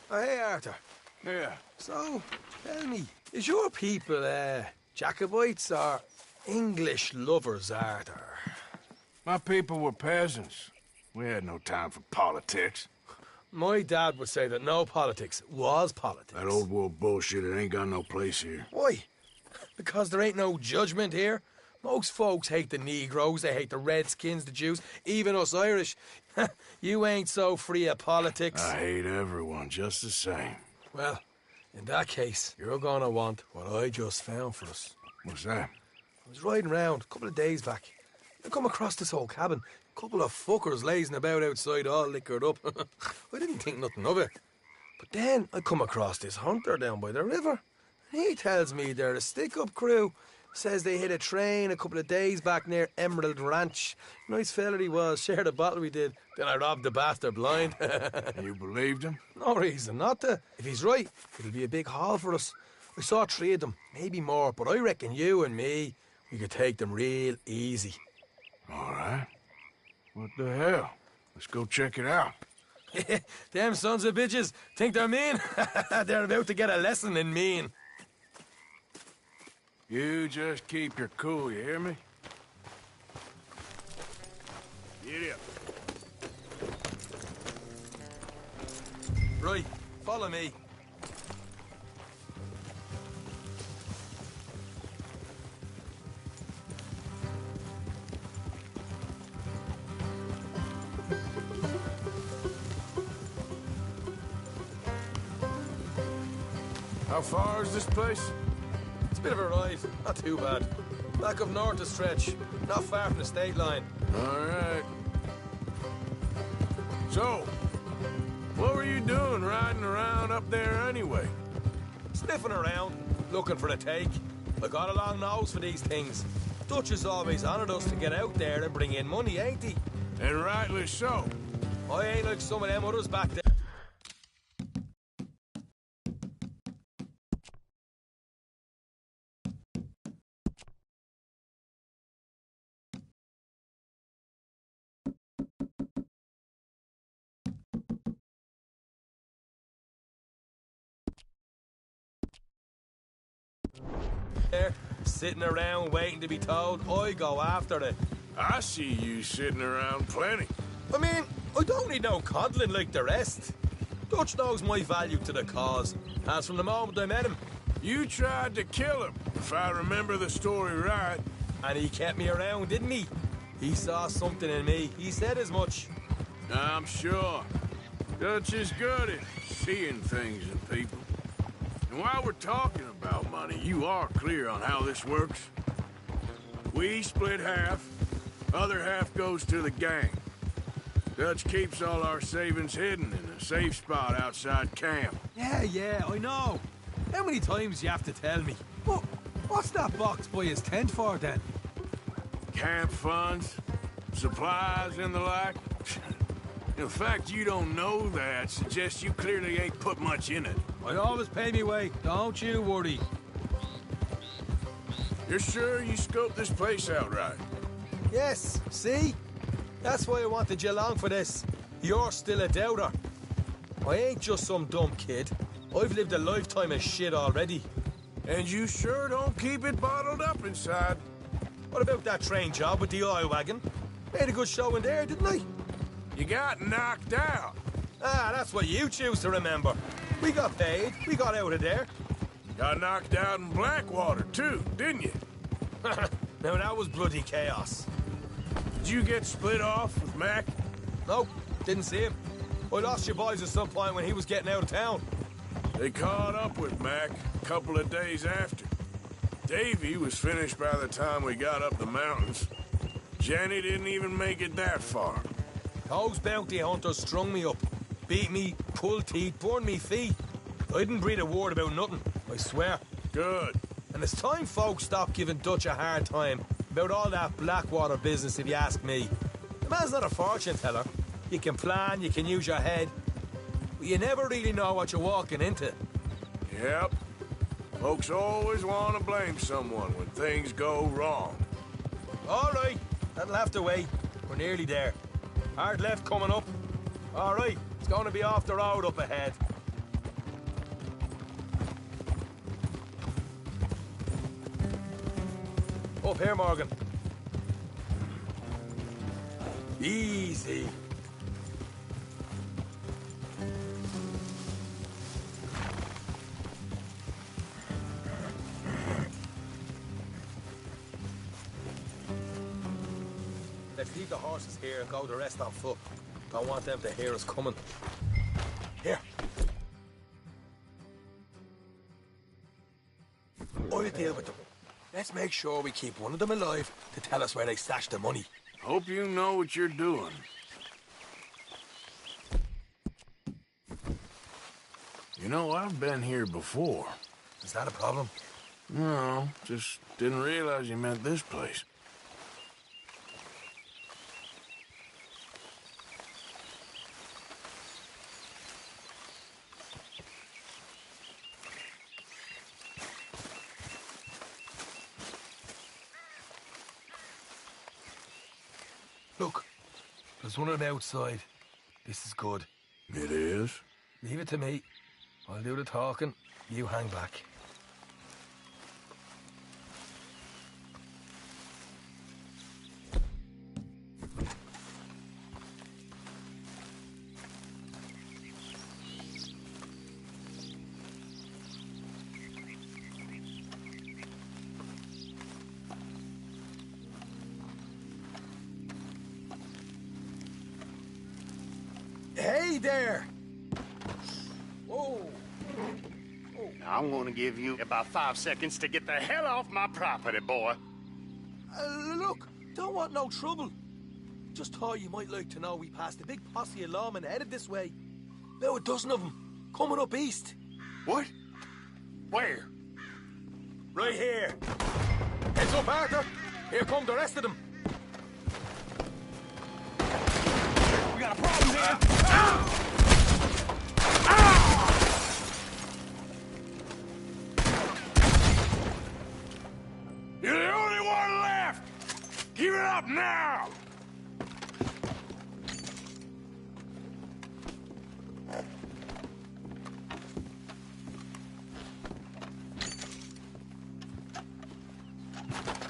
Oh, hey, Arthur. Yeah. So, tell me, is your people, Jacobites or English lovers, Arthur? My people were peasants. We had no time for politics. My dad would say that no politics was politics. That old world bullshit, it ain't got no place here. Why? Because there ain't no judgment here? Most folks hate the Negroes, they hate the Redskins, the Jews, even us Irish. You ain't so free of politics. I hate everyone just the same. Well, in that case, you're gonna want what I just found for us. What's that? I was riding around a couple of days back. I come across this old cabin. A couple of fuckers lazing about outside all liquored up. I didn't think nothing of it. But then I come across this hunter down by the river. He tells me they're a stick-up crew. Says they hit a train a couple of days back near Emerald Ranch. Nice fella he was, shared a bottle we did. Then I robbed the bastard blind. You believed him? No reason not to. If he's right, it'll be a big haul for us. I saw 3 of them, maybe more, but I reckon you and me, we could take them real easy. All right. What the hell? Let's go check it out. Them sons of bitches think they're mean. They're about to get a lesson in mean. You just keep your cool, you hear me? Get up. Right, follow me. How far is this place? It's a bit of a ride, not too bad. Back up north a stretch, not far from the state line. All right. So, what were you doing riding around up there anyway? Sniffing around, looking for a take. I got a long nose for these things. Dutch has always honoured us to get out there and bring in money, ain't he? And rightly so. I ain't like some of them others back there. There, sitting around waiting to be told, I go after it. I see you sitting around plenty. I mean, I don't need no coddling like the rest. Dutch knows my value to the cause, as from the moment I met him. You tried to kill him, if I remember the story right. And he kept me around, didn't he? He saw something in me. He said as much. I'm sure. Dutch is good at seeing things in people. And while we're talking about money, you are clear on how this works? We split half, other half goes to the gang. Dutch keeps all our savings hidden in a safe spot outside camp. Yeah, I know. How many times you have to tell me? What's that box by his tent for, then? Camp funds, supplies, and the like. The fact you don't know that suggests you clearly ain't put much in it. I always pay me way, don't you worry. You're sure you scoped this place out right? Yes, see? That's why I wanted you along for this. You're still a doubter. I ain't just some dumb kid. I've lived a lifetime of shit already. And you sure don't keep it bottled up inside. What about that train job with the oil wagon? Made a good show in there, didn't I? You got knocked out. Ah, that's what you choose to remember. We got paid. We got out of there. Got knocked out in Blackwater, too, didn't you? Now, that was bloody chaos. Did you get split off with Mac? Nope, didn't see him. I lost your boys at some point when he was getting out of town. They caught up with Mac a couple of days after. Davy was finished by the time we got up the mountains. Jenny didn't even make it that far. Those bounty hunters strung me up. Beat me, pulled teeth, burned me feet. I didn't breathe a word about nothing, I swear. Good. And it's time folks stop giving Dutch a hard time about all that Blackwater business, if you ask me. The man's not a fortune teller. You can plan, you can use your head, but you never really know what you're walking into. Yep. Folks always want to blame someone when things go wrong. All right, that'll have to wait. We're nearly there. Hard left coming up. All right, it's going to be off the road up ahead. Up here, Morgan. Easy. Let's leave the horses here and go the rest on foot. Don't want them to hear us coming. Here. I'll deal with them. Let's make sure we keep one of them alive to tell us where they stashed the money. Hope you know what you're doing. You know, I've been here before. Is that a problem? No, just didn't realize you meant this place. Look, there's one on the outside. This is good. It is? Leave it to me. I'll do the talking. You hang back. Hey there! Whoa! I'm gonna give you about 5 seconds to get the hell off my property, boy. Look, don't want no trouble. Just thought you might like to know we passed a big posse of lawmen headed this way. About a dozen of them, coming up east. What? Where? Right here. Heads up, Arthur. Here come the rest of them. We got a problem here. You're the only one left! Give it up now!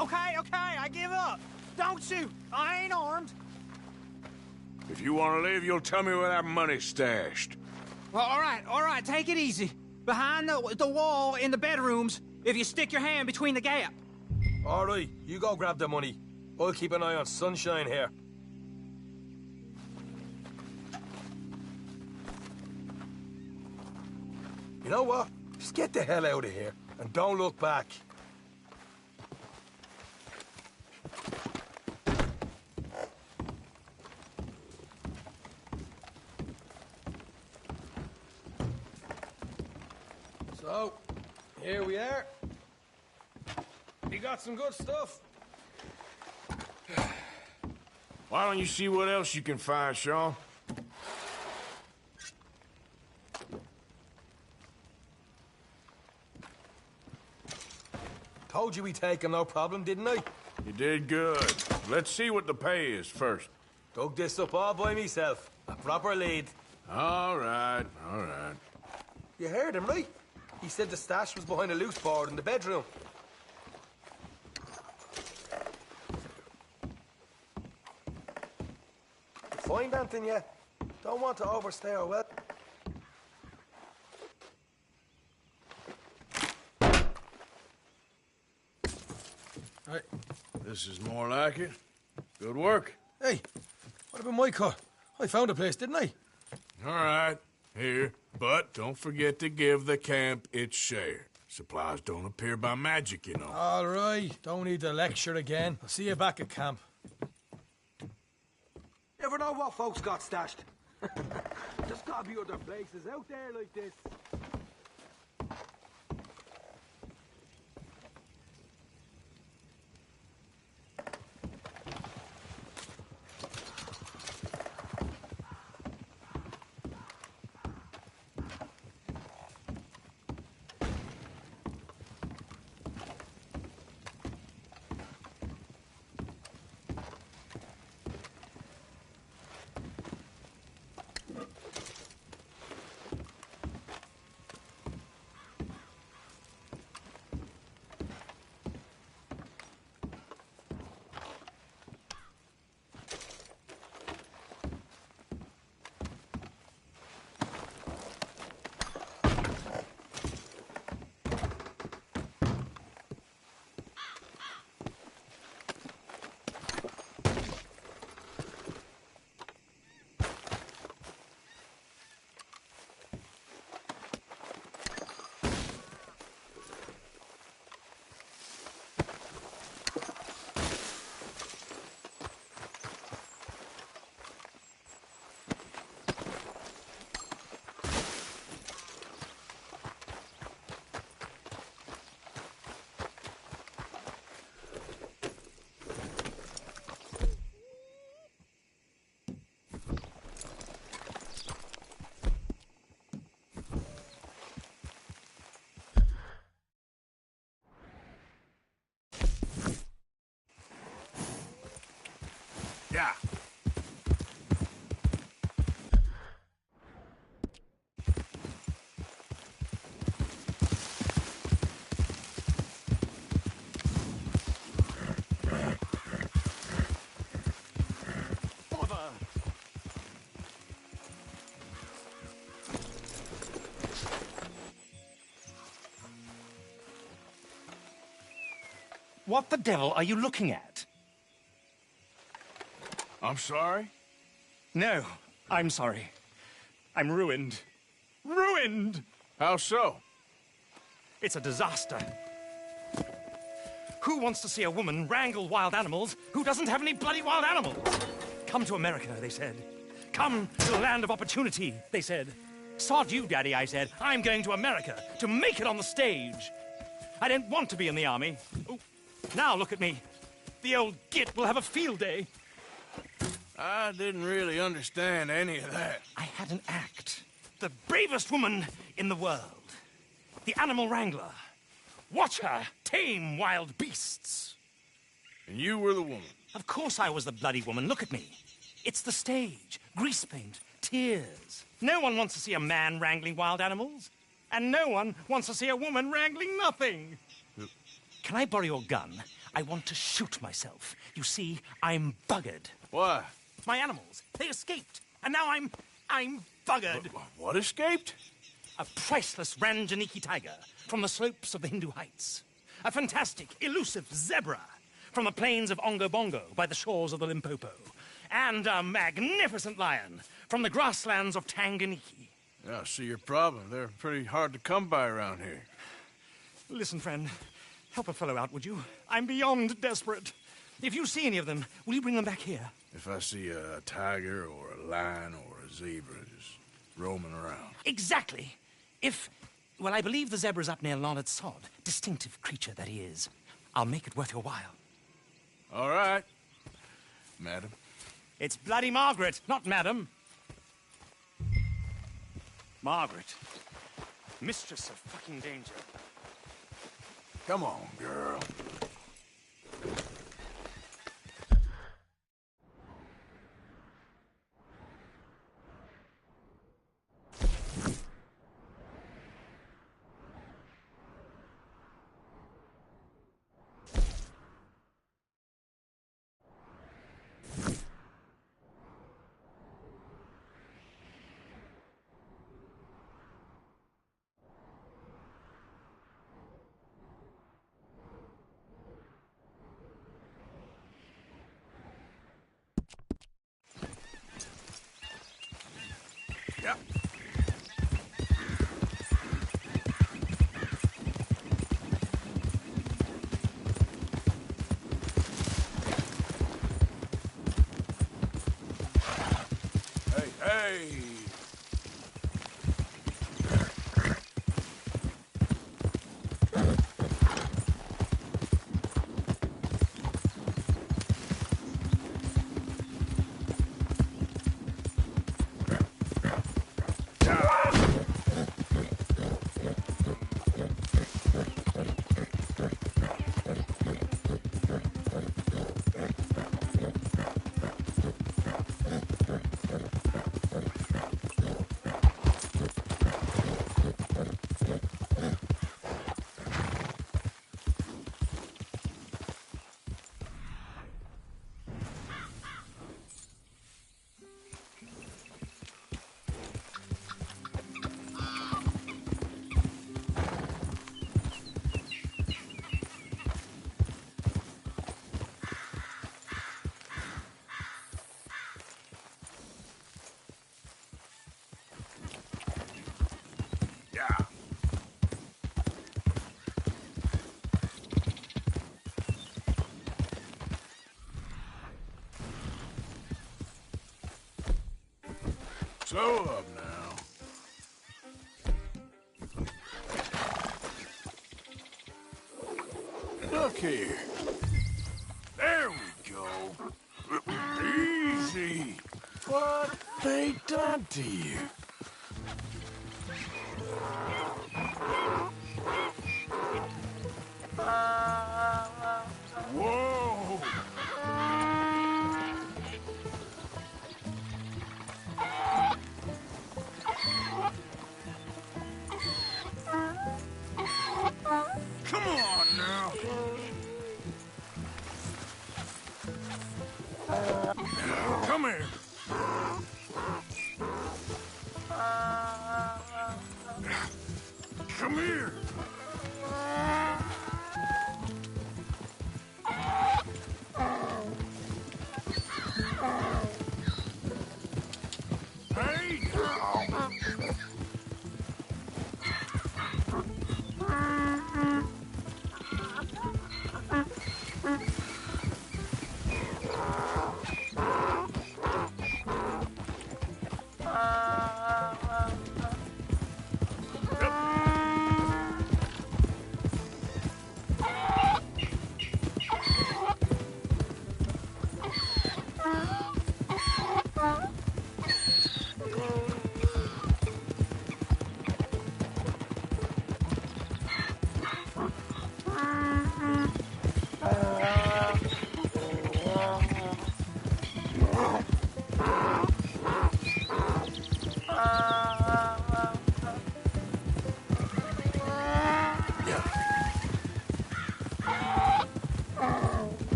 Okay, I give up. Don't shoot. I ain't armed. If you want to leave, you'll tell me where that money's stashed. Well, all right, take it easy. Behind the wall in the bedrooms, if you stick your hand between the gap. All right, you go grab the money. I'll keep an eye on Sunshine here. You know what? Just get the hell out of here and don't look back. So, here we are. You got some good stuff. Why don't you see what else you can find, Sean? Told you we take 'em, no problem, didn't I? You did good. Let's see what the pay is first. Dug this up all by myself. A proper lead. All right, all right. You heard him, right? He said the stash was behind a loose board in the bedroom. Find anything yet? Don't want to overstay our welcome. Right. This is more like it. Good work. Hey, what about my car? I found a place, didn't I? All right, here. But don't forget to give the camp its share. Supplies don't appear by magic, you know. All right, don't need the lecture again. I'll see you back at camp. Never know what folks got stashed. There's gotta be other places out there like this. Yeah. What the devil are you looking at? I'm sorry? No, I'm sorry. I'm ruined. Ruined! How so? It's a disaster. Who wants to see a woman wrangle wild animals who doesn't have any bloody wild animals? Come to America, they said. Come to the land of opportunity, they said. Sod you, Daddy, I said. I'm going to America to make it on the stage. I don't want to be in the army. Oh, now look at me. The old git will have a field day. I didn't really understand any of that. I had an act. The bravest woman in the world. The animal wrangler. Watch her tame wild beasts. And you were the woman. Of course I was the bloody woman. Look at me. It's the stage. Grease paint. Tears. No one wants to see a man wrangling wild animals. And no one wants to see a woman wrangling nothing. Can I borrow your gun? I want to shoot myself. You see, I'm buggered. Why? My animals, they escaped. And now I'm buggered. What escaped? A priceless Ranjaniki tiger from the slopes of the Hindu Heights. A fantastic, elusive zebra from the plains of Ongo Bongo by the shores of the Limpopo. And a magnificent lion from the grasslands of Tanganyika. Yeah, I see your problem. They're pretty hard to come by around here. Listen, friend. Help a fellow out, would you? I'm beyond desperate. If you see any of them, will you bring them back here? If I see a tiger or a lion or a zebra just roaming around. Exactly. Well, I believe the zebra's up near Lonnet Sod. Distinctive creature that he is. I'll make it worth your while. All right, madam. It's bloody Margaret, not madam. Margaret. Mistress of fucking danger. Come on, girl. Yep. Hey! Slow up now. Look here. There we go. Easy. What they done to you? Whoa! Come here. Hey!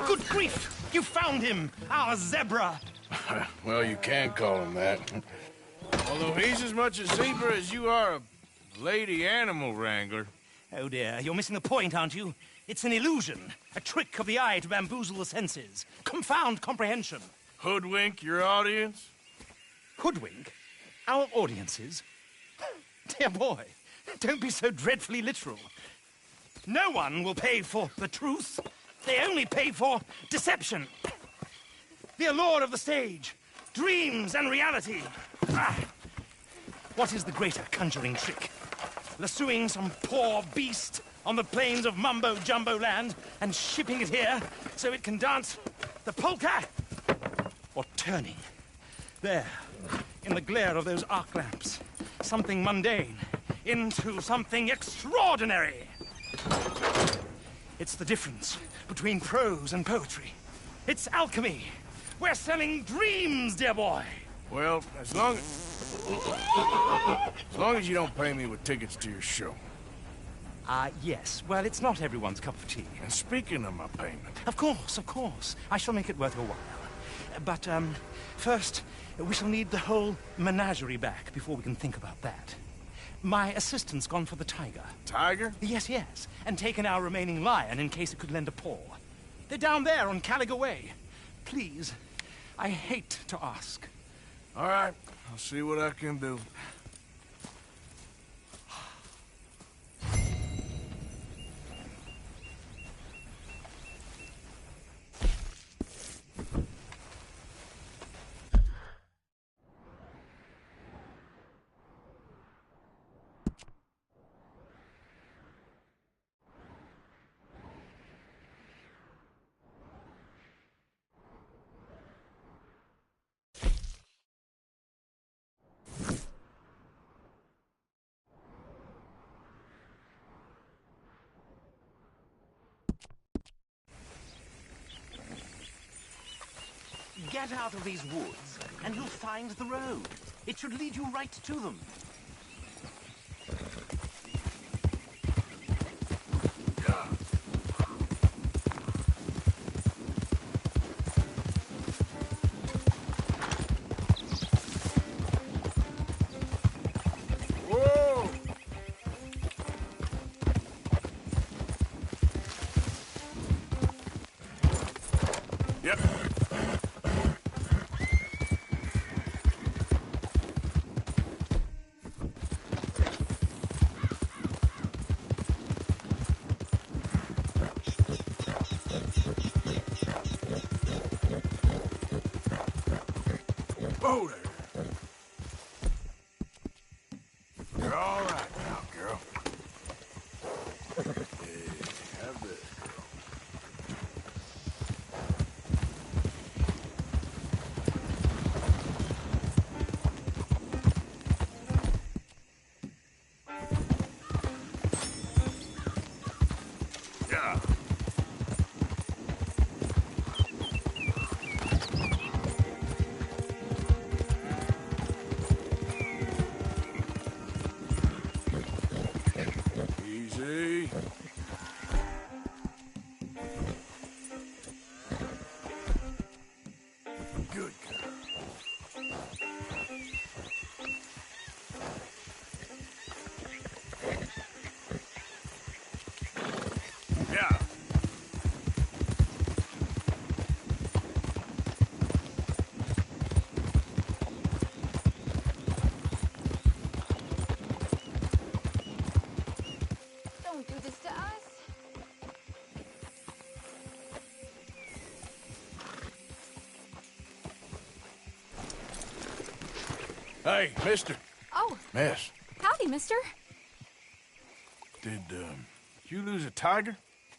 Good grief! You found him! Our Zebra! Well, you can call him that. Although he's as much a zebra as you are a lady animal wrangler. Oh dear, you're missing the point, aren't you? It's an illusion, a trick of the eye to bamboozle the senses, confound comprehension. Hoodwink your audience? Hoodwink? Our audiences? Dear boy, don't be so dreadfully literal. No one will pay for the truth. They only pay for deception. The allure of the stage, dreams and reality. Ah. What is the greater conjuring trick? Lassoing some poor beast on the plains of mumbo-jumbo land and shipping it here so it can dance the polka? Or turning, there, in the glare of those arc lamps, something mundane into something extraordinary? It's the difference between prose and poetry. It's alchemy. We're selling dreams, dear boy. Well, as long as you don't pay me with tickets to your show. Yes. Well, it's not everyone's cup of tea. And speaking of my payment... Of course, of course. I shall make it worth your while. But, first, we shall need the whole menagerie back before we can think about that. My assistant's gone for the tiger. Tiger? Yes, yes. And taken our remaining lion in case it could lend a paw. They're down there on Caliga Way. Please, I hate to ask. All right, I'll see what I can do. Get out of these woods, and you'll find the road. It should lead you right to them. Whoa! Yep. Oh, there. You're all right now, girl. Have this, girl. Yeah. Easy. Good girl. Yeah. Don't do this to us. Hey, mister. Oh, Miss, howdy, mister. did you lose a tiger?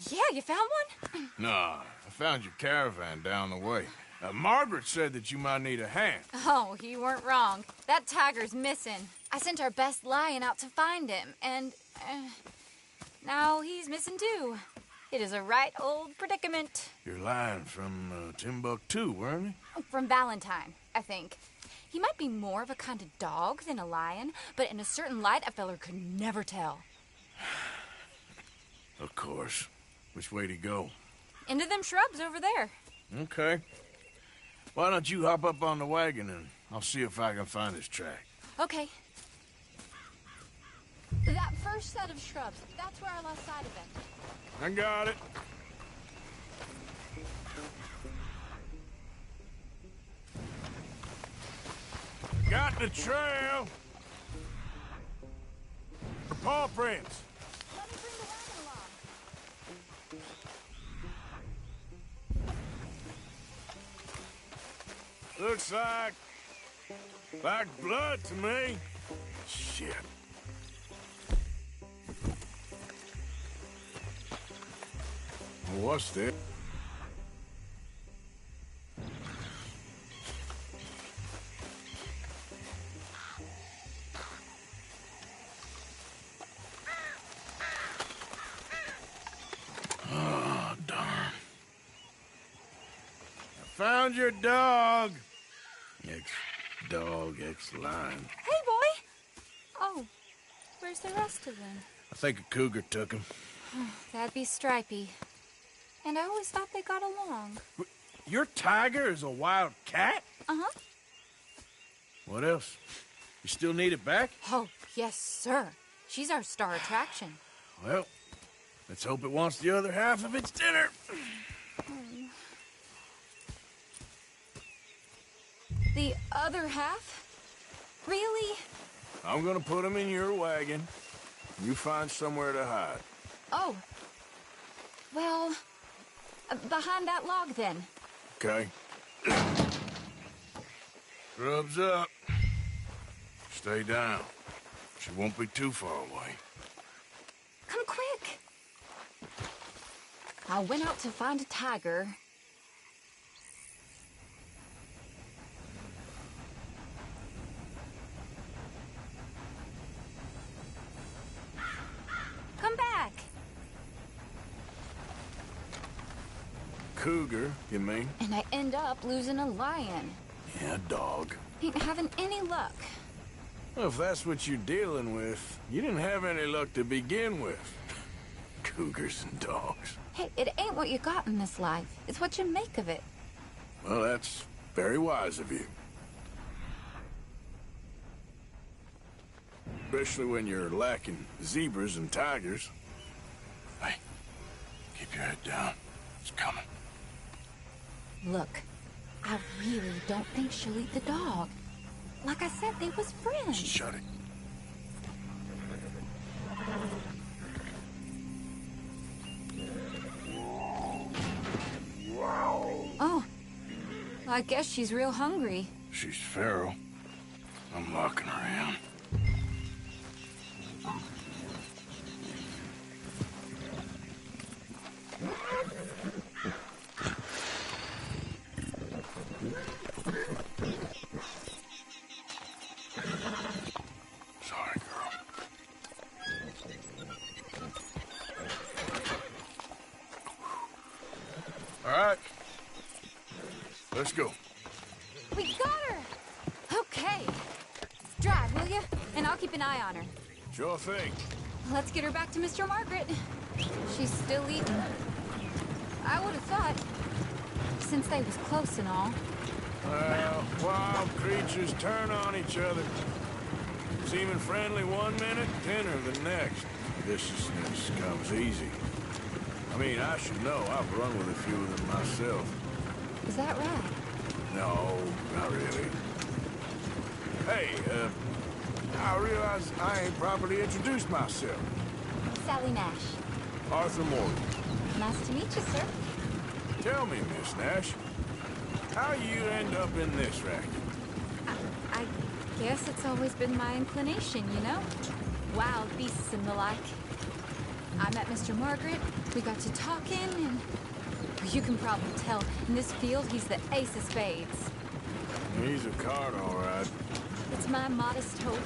Yeah, you found one? Nah, I found your caravan down the way. Margaret said that you might need a hand. Oh, you weren't wrong. That tiger's missing. I sent our best lion out to find him, and now he's missing too. It is a right old predicament. You're lying from Timbuktu, weren't you? From Valentine, I think. He might be more of a kind of dog than a lion, but in a certain light, a feller could never tell. Of course. Which way to go? Into them shrubs over there. Okay. Why don't you hop up on the wagon and I'll see if I can find his track. Okay. That first set of shrubs, that's where I lost sight of him. I got it. Got the trail. For paw prints. Let me bring the wagon along. Looks like blood to me. Shit. What's this? Oh, darn. I found your dog. Ex-dog, ex-lion. Hey, boy! Oh, where's the rest of them? I think a cougar took him. That'd be Stripey. And I always thought they got along. Your tiger is a wild cat? Uh-huh. What else? You still need it back? Oh, yes, sir. She's our star attraction. Well, let's hope it wants the other half of its dinner. The other half? Really? I'm gonna put him in your wagon. You find somewhere to hide. Oh. Well, behind that log, then. Okay. Scrubs up. Stay down. She won't be too far away. Come quick. I went out to find a tiger. Come back. Cougar, you mean? And I end up losing a lion. Yeah, dog. Ain't having any luck. Well, if that's what you're dealing with, you didn't have any luck to begin with. Cougars and dogs. Hey, it ain't what you got in this life. It's what you make of it. Well, that's very wise of you. Especially when you're lacking zebras and tigers. Hey, keep your head down. It's coming. Look, I really don't think she'll eat the dog. Like I said, they was friends. Shut it. Oh, I guess she's real hungry. She's feral. I'm locking her in. Sorry, girl. All right. Let's go. We got her! Okay. Drive, will you? And I'll keep an eye on her. Sure thing. Let's get her back to Mr. Margaret. She's still eating. I would have thought, since they was close and all. Well, wild creatures turn on each other. Seeming friendly one minute, tender the next. Viciousness comes easy. I mean, I should know. I've run with a few of them myself. Is that right? No, not really. Hey, I realize I ain't properly introduced myself. Sally Nash. Arthur Morgan. Nice to meet you, sir. Tell me, Miss Nash, how you end up in this racket? I guess it's always been my inclination, you know? Wild beasts and the like. I met Mr. Margaret, we got to talking, and you can probably tell, in this field, he's the ace of spades. He's a card, all right. It's my modest hope,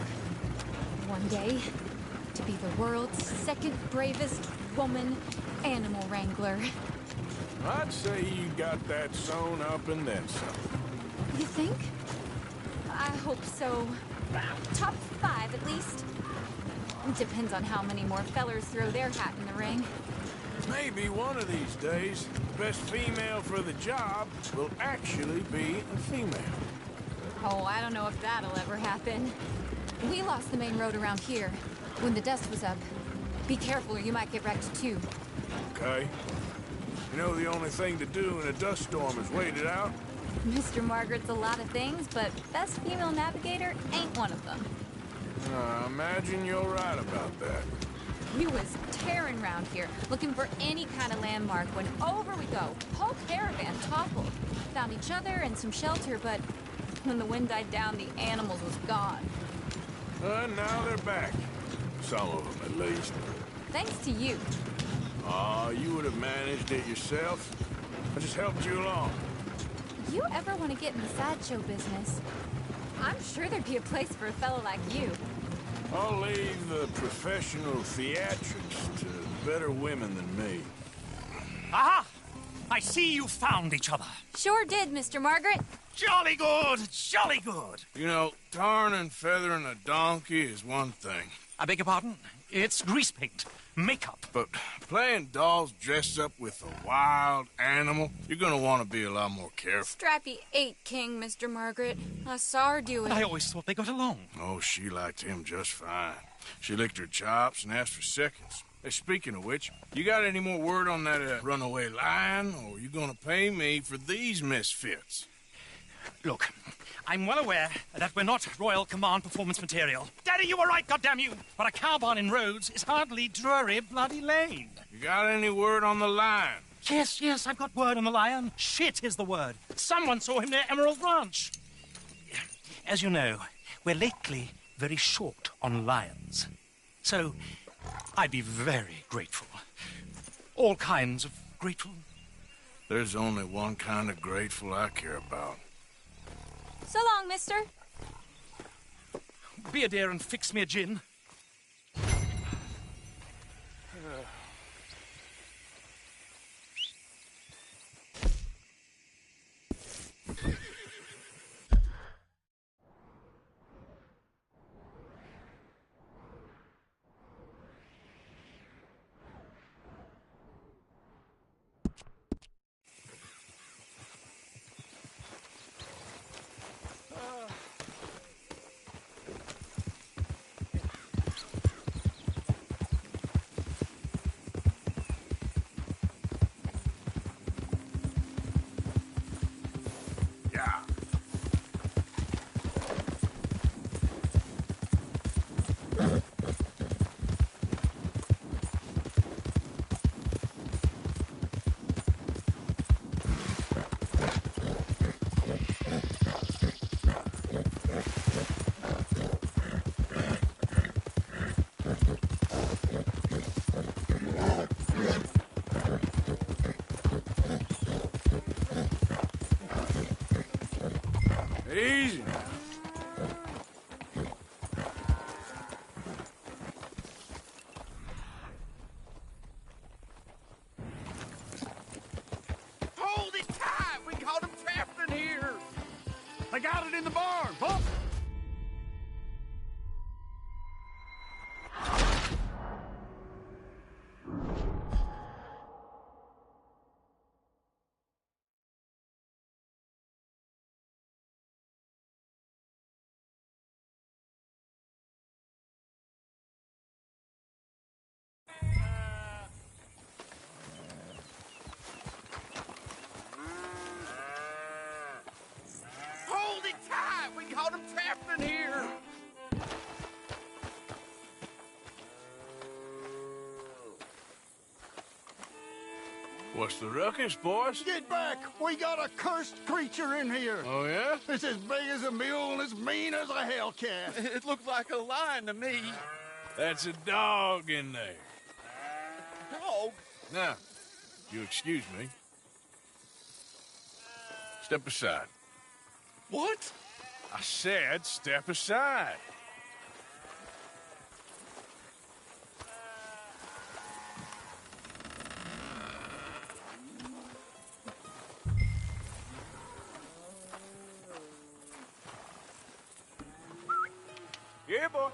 one day, to be the world's second bravest woman animal wrangler. I'd say you got that sewn up and then some. You think? I hope so. Top 5, at least. Depends on how many more fellers throw their hat in the ring. Maybe one of these days, the best female for the job will actually be a female. Oh, I don't know if that'll ever happen. We lost the main road around here when the dust was up. Be careful or you might get wrecked too. Okay. You know the only thing to do in a dust storm is wait it out? Mr. Margaret's a lot of things, but best female navigator ain't one of them. I imagine you're right about that. We was tearing around here, looking for any kind of landmark when over we go. Whole caravan toppled. Found each other and some shelter, but when the wind died down, the animals was gone. And now they're back. Some of them, at least. Thanks to you. Aw, you would have managed it yourself. I just helped you along. You ever want to get in the sideshow business? I'm sure there'd be a place for a fellow like you. I'll leave the professional theatrics to better women than me. Aha! I see you found each other. Sure did, Mr. Margaret. Jolly good, jolly good. You know, tarring and feathering a donkey is one thing. I beg your pardon? It's grease paint, makeup. But playing dolls dressed up with a wild animal, you're gonna want to be a lot more careful. Strappy ate King, Mr. Margaret. I saw her do it. I always thought they got along. Oh, she liked him just fine. She licked her chops and asked for seconds. Hey, speaking of which, you got any more word on that runaway lion, or you gonna pay me for these misfits? Look, I'm well aware that we're not Royal Command performance material. Daddy, you were right, goddamn you! But a cow barn in Rhodes is hardly Drury Bloody Lane. You got any word on the lion? Yes, I've got word on the lion. Shit is the word. Someone saw him near Emerald Ranch. As you know, we're lately very short on lions. So, I'd be very grateful. All kinds of grateful. There's only one kind of grateful I care about. So long, mister. Be a dear and fix me a gin. Yeah. Easy. Hold it tight! We caught him trapped in here! They got it in the barn! Bump! Hold it tight! We caught him trapped in here! What's the ruckus, boys? Get back! We got a cursed creature in here! Oh, yeah? It's as big as a mule and as mean as a hellcat. It looked like a lion to me. That's a dog in there. Dog? Now, you excuse me. Step aside. What? I said step aside. Yeah, boy.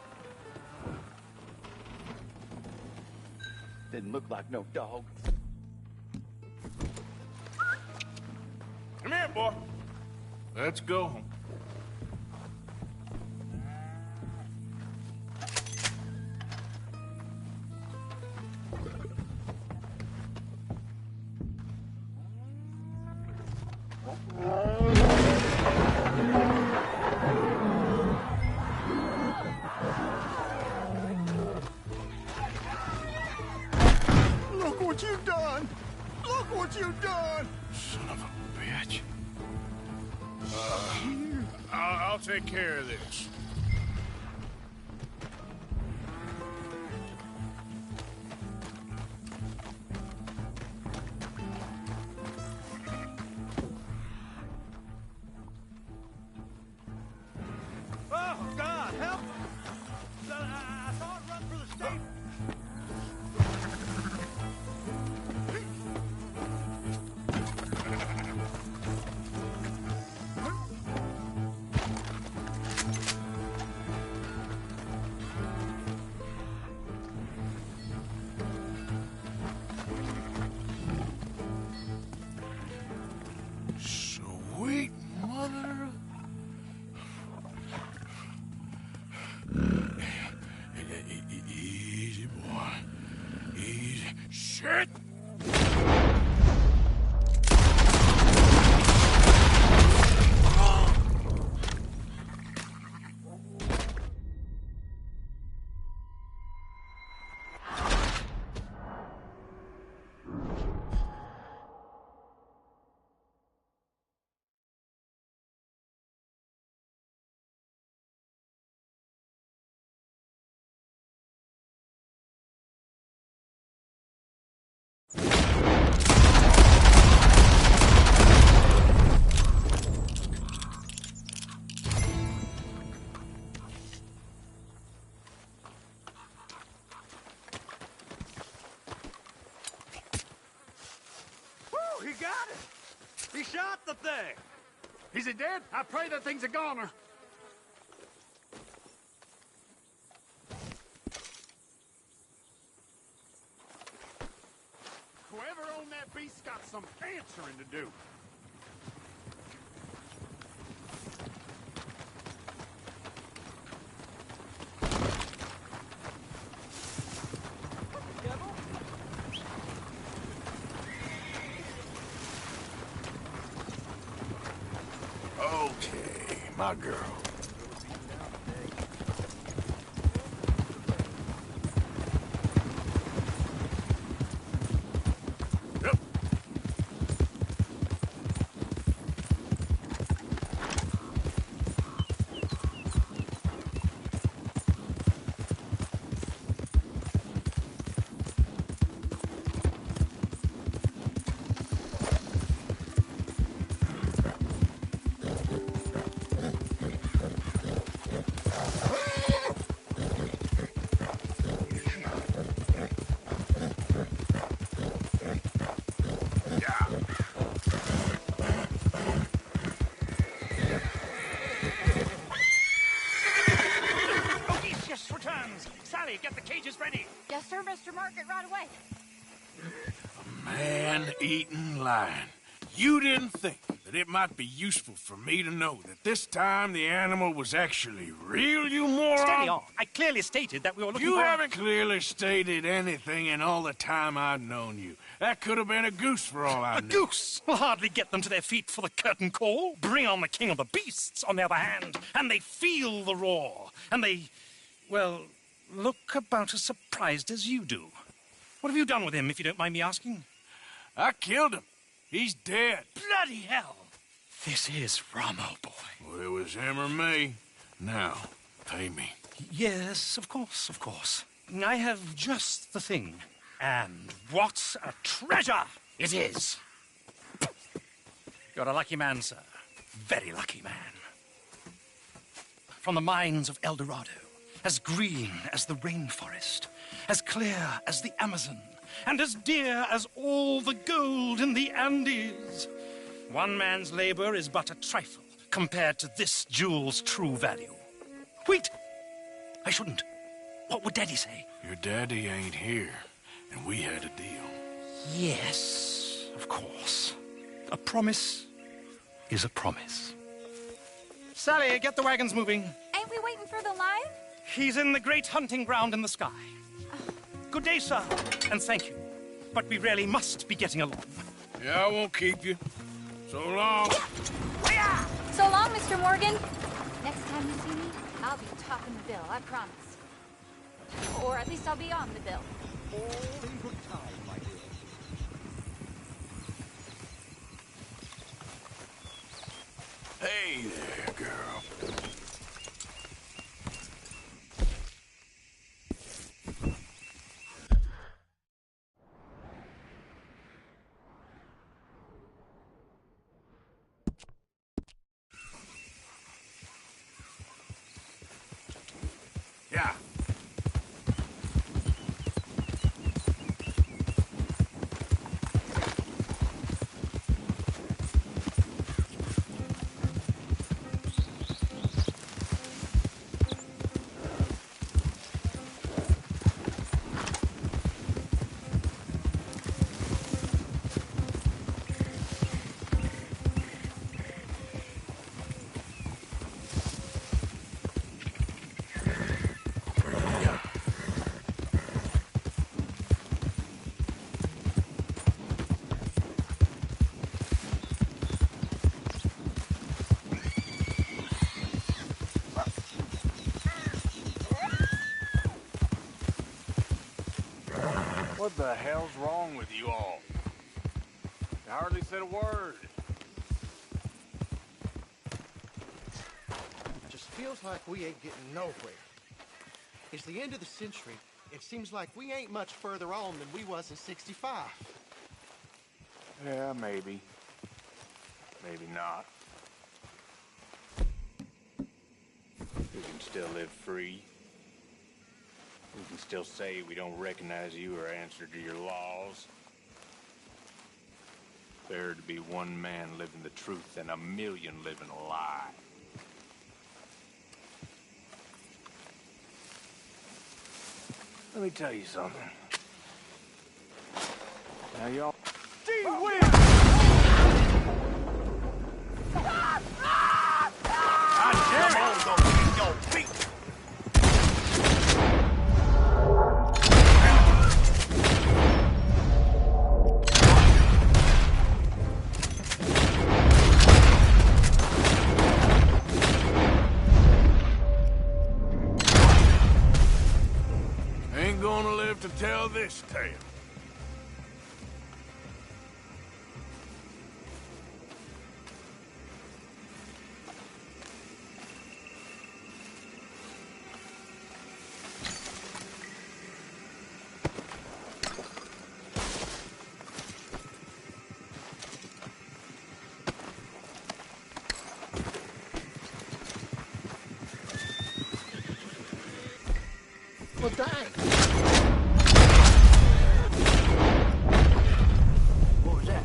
Didn't look like no dog. Come here, boy. Let's go home. Look what you've done! Look what you've done! Son of a bitch. I'll take care of this. Oh, God, help! I saw it run for the stable. Sweet mother. Easy, boy. Easy. Shit! Woo, he got it! He shot the thing! Is it dead? I pray that thing's a goner. Whoever owned that beast's got some answering to do. Okay, my girl. Yep. Margaret right away. A man-eating lion. You didn't think that it might be useful for me to know that this time the animal was actually real, you moron? Steady on. I clearly stated that we were looking You for... haven't clearly stated anything in all the time I've known you. That could have been a goose for all I A knew. goose will hardly get them to their feet for the curtain call. Bring on the king of the beasts, on the other hand, and they feel the roar. And they, well, look about as surprised as you do. What have you done with him, if you don't mind me asking? I killed him. He's dead. Bloody hell! This is Ramo, boy. Well, it was him or me. Now, pay me. Yes, of course, of course. I have just the thing. And what a treasure it is! You're a lucky man, sir. Very lucky man. From the mines of El Dorado, as green as the rainforest, as clear as the Amazon, and as dear as all the gold in the Andes. One man's labor is but a trifle compared to this jewel's true value. Wait! I shouldn't. What would Daddy say? Your daddy ain't here, and we had a deal. Yes, of course. A promise is a promise. Sally, get the wagons moving. Ain't we waiting for the lion? He's in the great hunting ground in the sky. Good day, sir, and thank you. But we really must be getting along. Yeah, I won't keep you. So long. So long, Mr. Morgan. Next time you see me, I'll be topping the bill, I promise. Or at least I'll be on the bill. All in good time, my dear. Hey there, girl. Yeah. What the hell's wrong with you all? You hardly said a word. Just feels like we ain't getting nowhere. It's the end of the century. It seems like we ain't much further on than we was in '65. Yeah, maybe. Maybe not. We can still live free. We can still say we don't recognize you or answer to your laws. Better to be one man living the truth than a million living a lie. Let me tell you something. Now y'all... Gee whiz! I dare you! Go get your feet! Ain't gonna live to tell this tale. Well, dang. What was that?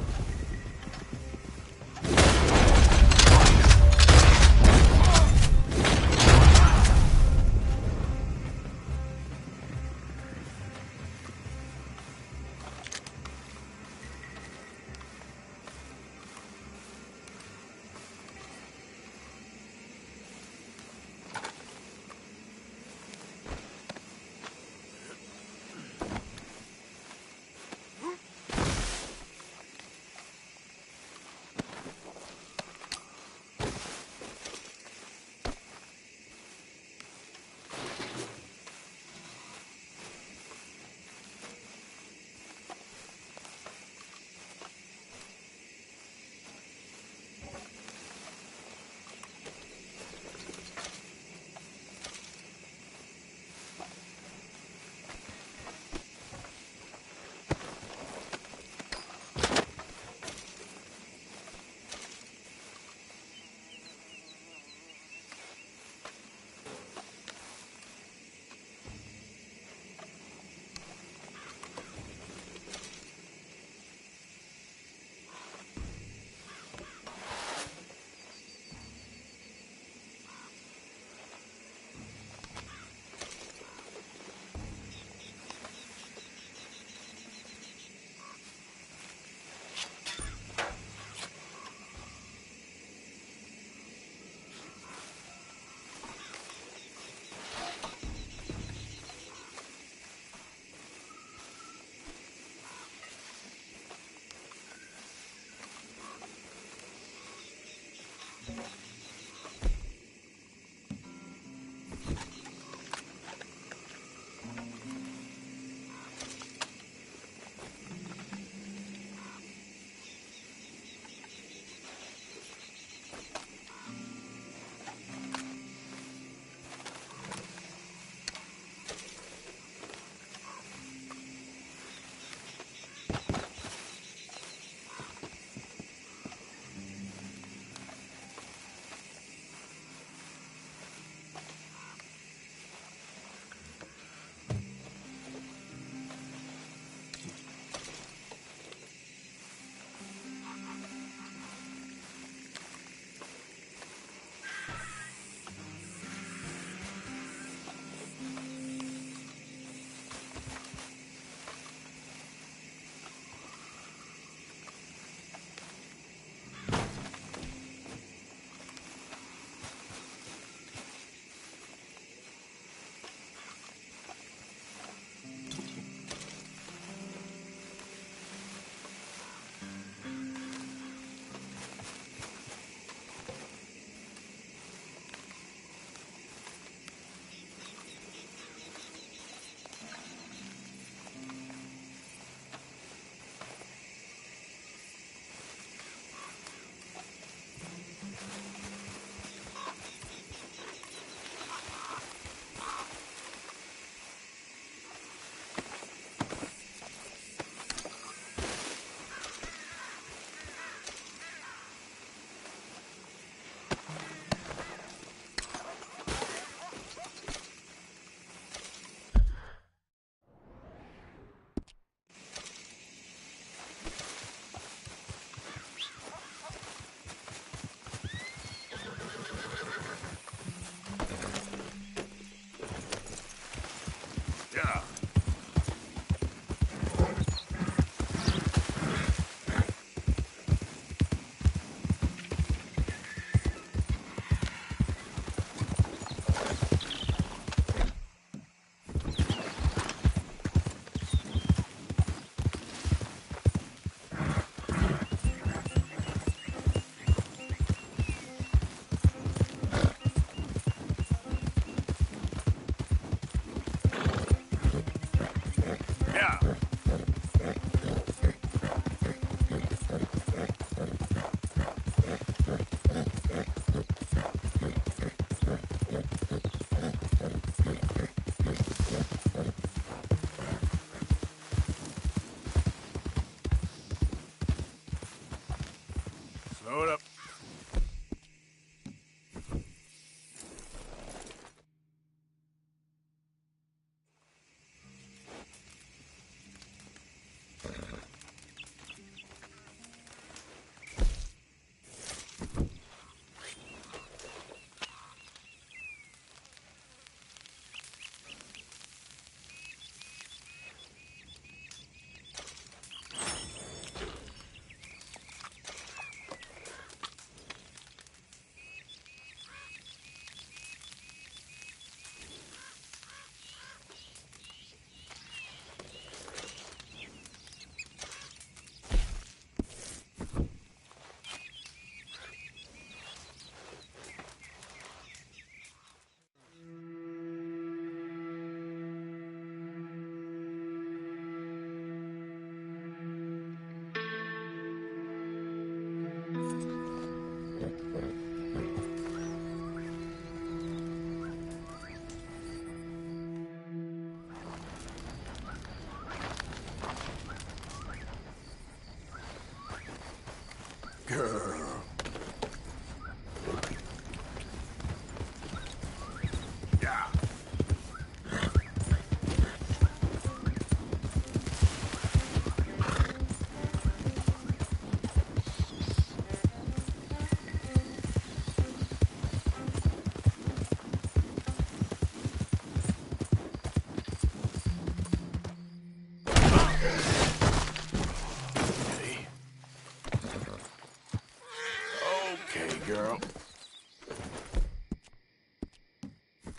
girl.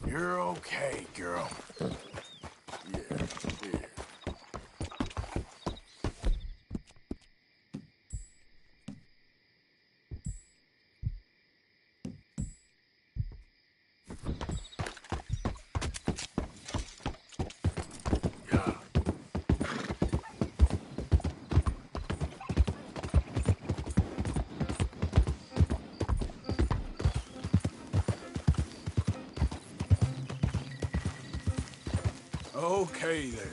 You're okay, girl. Yeah, yeah. Yeah. Okay, then.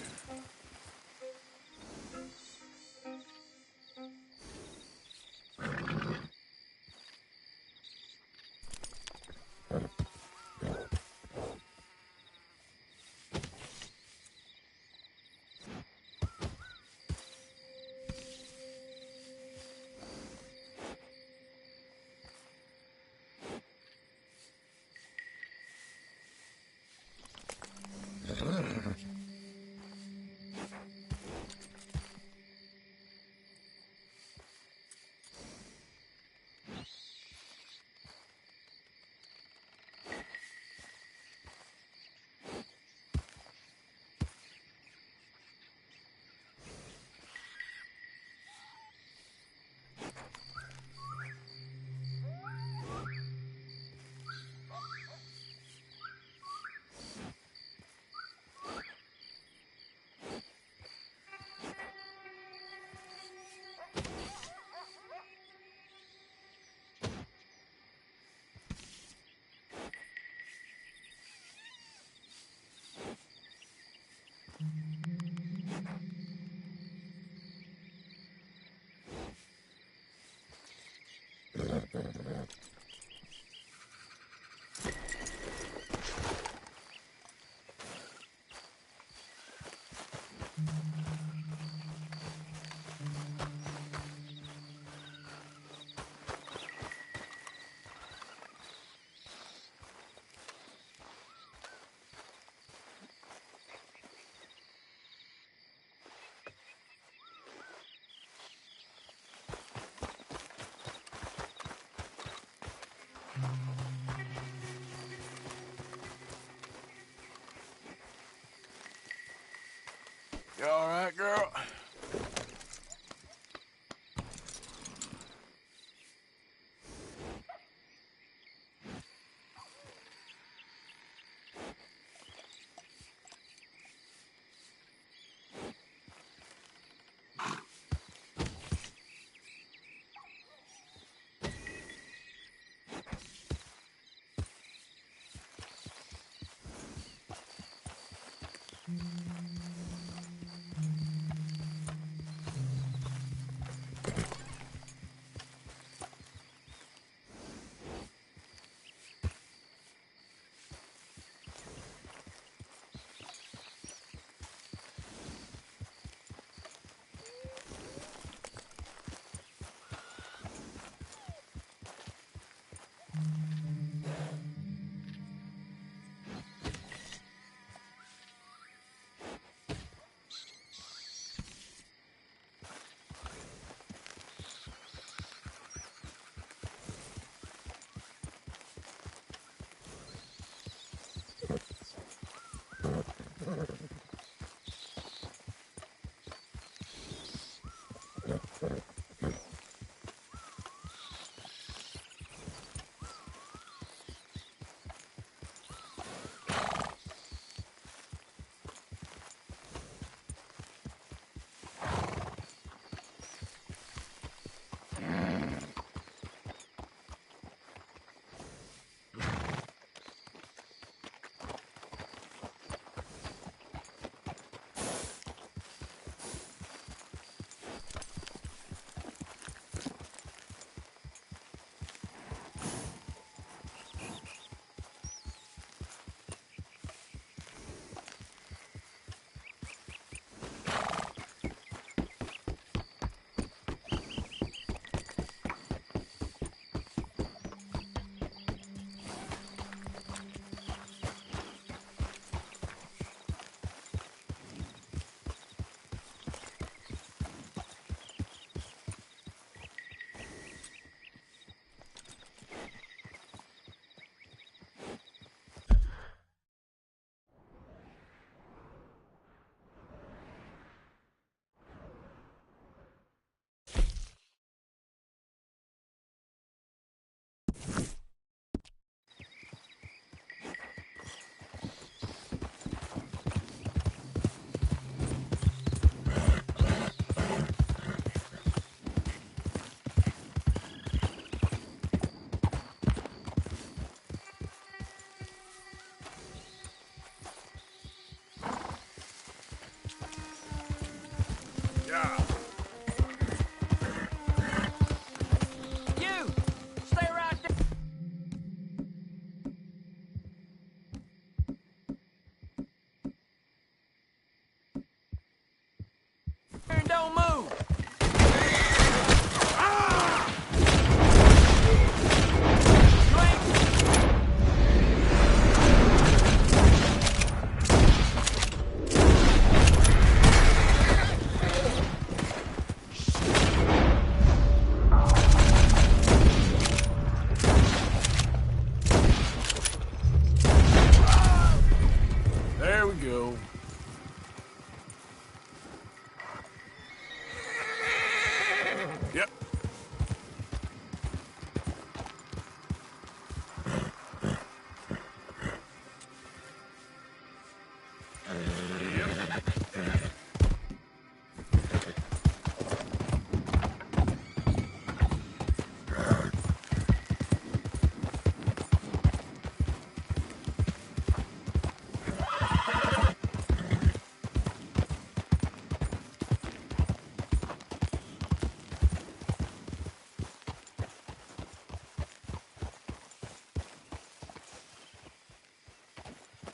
You all right, girl?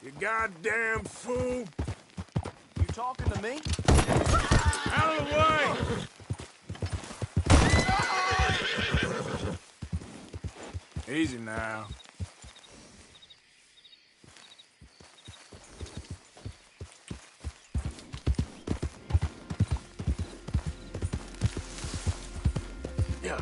You goddamn fool! You talking to me? Out of the way! Easy now. Yeah.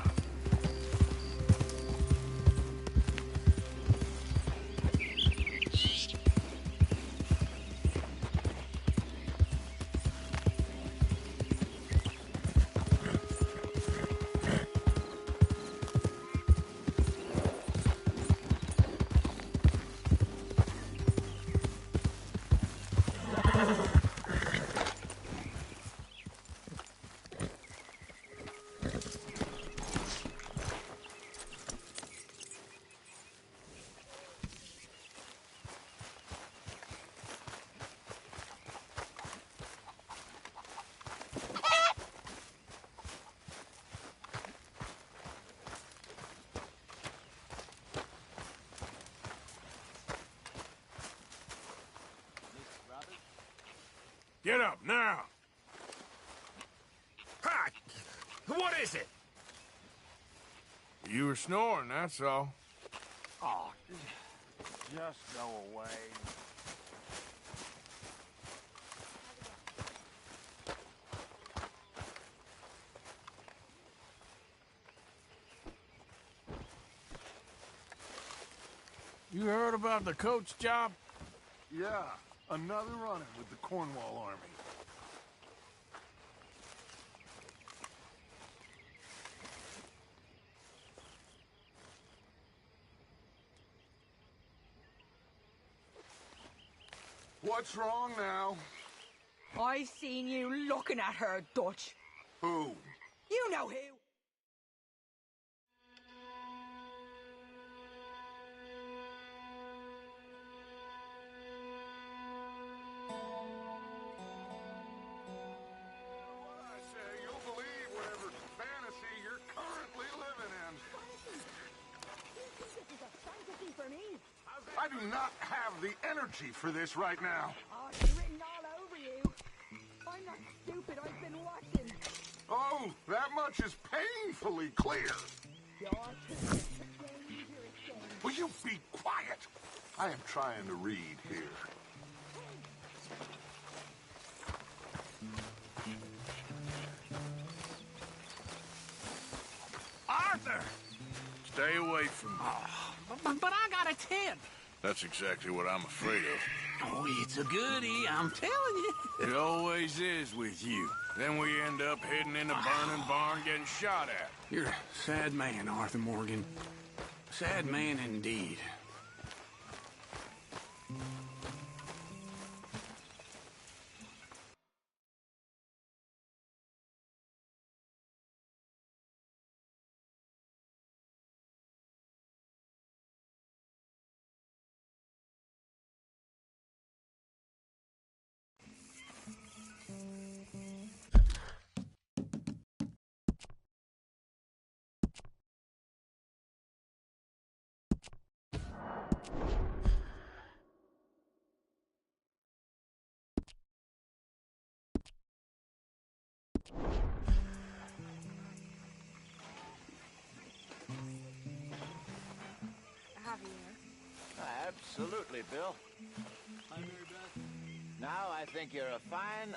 Get up, now! Ha! What is it? You were snoring, that's all. Oh, just go away. You heard about the coach job? Yeah, another runner with the Cornwall Army. What's wrong now? I seen you looking at her, Dutch. Who? You know who. What I say, you'll believe whatever fantasy you're currently living in. This is a fantasy for me. I do not have the energy for this right now. Oh, it's written all over you. I'm not stupid. I've been watching. Oh, that much is painfully clear. Will you be quiet? I am trying to read here. Arthur! Stay away from me. But I got a tip. That's exactly what I'm afraid of. Oh, it's a goodie, I'm telling you. It always is with you. Then we end up heading in a burning barn getting shot at. You're a sad man, Arthur Morgan. Sad man indeed. Absolutely, Bill. Now I think you're a fine,